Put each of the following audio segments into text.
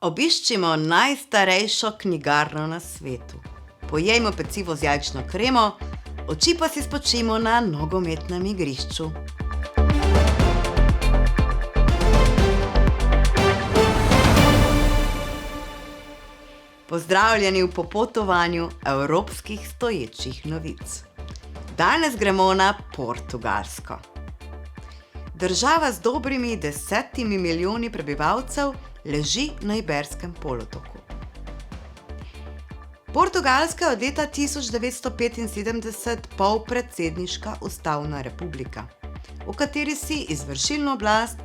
Obiščimo najstarejšo knjigarno na svetu. Pojejmo pecivo z jajčno kremo, oči pa si spočimo na nogometnem igrišču. Pozdravljeni v popotovanju evropskih stoječih novic. Danes gremo na Portugalsko. Država z dobrimi 10 milijoni prebivalcev leži na Iberskem polotoku. Portugalska je od leta 1975 polpredsedniška ustavna republika, v kateri si izvršilno oblast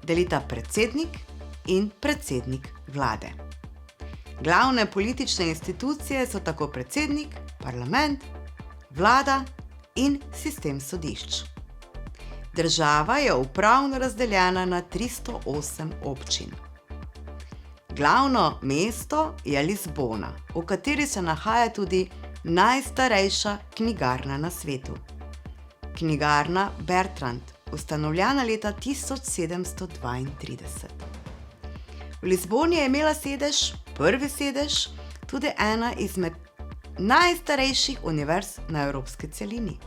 delita predsednik in predsednik vlade. Glavne politične institucije so tako predsednik, parlament, vlada in sistem sodišč. Država je upravno razdeljena na 308 občin. Glavno mesto je Lizbona, v kateri se nahaja tudi najstarejša knjigarna na svetu. Knjigarna Bertrand, ustanovljena leta 1732. V Lizboni je imela prvi sedež, tudi ena izmed najstarejših univerz na evropski celini,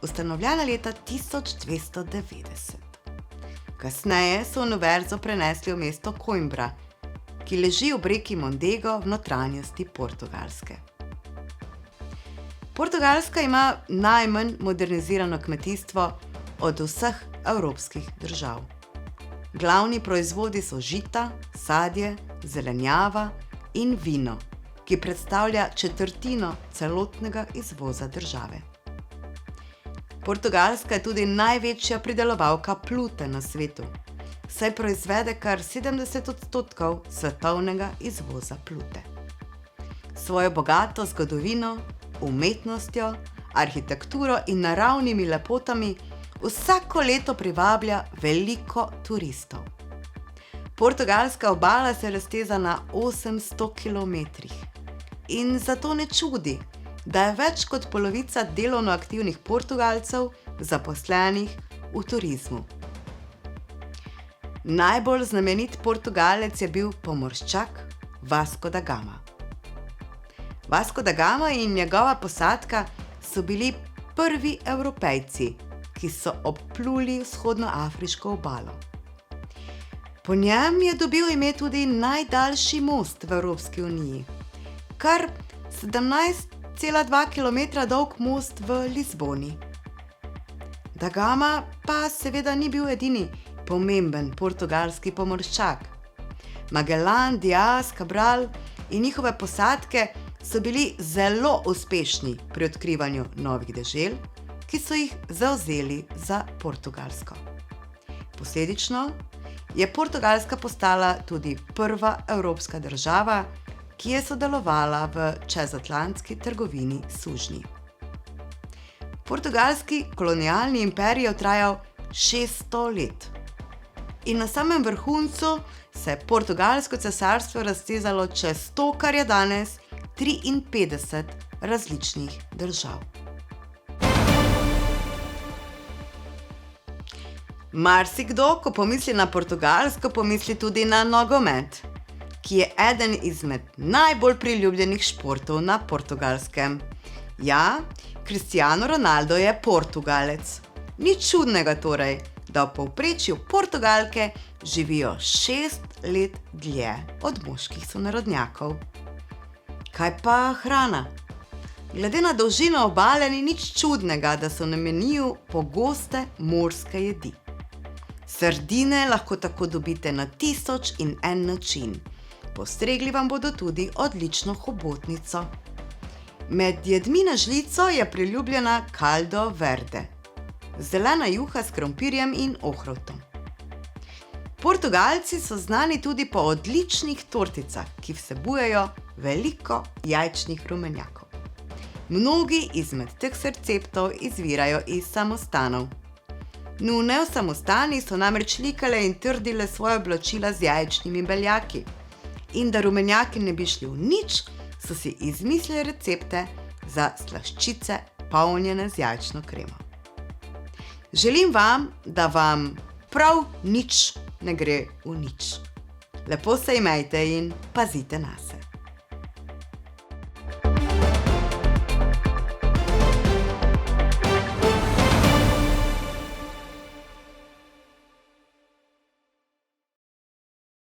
ustanovljena leta 1290. Kasneje so univerzo prenesli v mesto Coimbra, ki leži ob reki Mondego v notranjosti Portugalske. Portugalska ima najmanj modernizirano kmetijstvo od vseh evropskih držav. Glavni proizvodi so žita, sadje, zelenjava in vino, ki predstavlja četrtino celotnega izvoza države. Portugalska je tudi največja pridelovalka plute na svetu, saj proizvede kar 70% svetovnega izvoza plute. Svojo bogato zgodovino, umetnostjo, arhitekturo in naravnimi lepotami vsako leto privablja veliko turistov. Portugalska obala se razteza na 800 kilometrih in zato ne čudi, da je več kot polovica delovno aktivnih Portugalcev zaposlenih v turizmu. Najbolj znamenit Portugalec je bil pomorščak Vasco da Gama. Vasco da Gama in njegova posadka so bili prvi Evropejci, ki so obpluli vzhodnoafriško obalo. Po njem je dobil ime tudi najdaljši most v Evropski uniji, kar 17,2 km dolg most v Lizboni. Da Gama pa seveda ni bil edini pomemben portugalski pomorščak. Magellan, Diaz, Cabral in njihove posadke so bili zelo uspešni pri odkrivanju novih dežel, ki so jih zavzeli za Portugalsko. Posledično je Portugalska postala tudi prva evropska država, ki je sodelovala v čezatlantski trgovini s sužnji. Portugalski kolonialni imperij je trajal 600 let. In na samem vrhuncu se je Portugalsko cesarstvo raztezalo čez to, kar je danes 53 različnih držav. Marsikdo, ko pomisli na Portugalsko, pomisli tudi na nogomet, ki je eden izmed najbolj priljubljenih športov na Portugalskem. Ja, Cristiano Ronaldo je Portugalec. Nič čudnega torej, da v povprečju Portugalke živijo 6 let dlje od moških sonarodnjakov. Kaj pa hrana? Glede na dolžino obale ni nič čudnega, da so na meniju pogoste morske jedi. Sardine lahko tako dobite na 1001 način. Postregli vam bodo tudi odlično hobotnico. Med jedmi na žlico je priljubljena caldo verde, zelena juha s krompirjem in ohrovtom. Portugalci so znani tudi po odličnih torticah, ki vsebujejo veliko jajčnih rumenjakov. Mnogi izmed teh receptov izvirajo iz samostanov. Nune v samostani so namreč likale in trdile svoje oblačila z jajčnimi beljaki. In da rumenjaki ne bi šli v nič, so si izmislili recepte za slaščice, polnjene z jajčno kremo. Želim vam, da vam prav nič ne gre v nič. Lepo se imejte in pazite nase.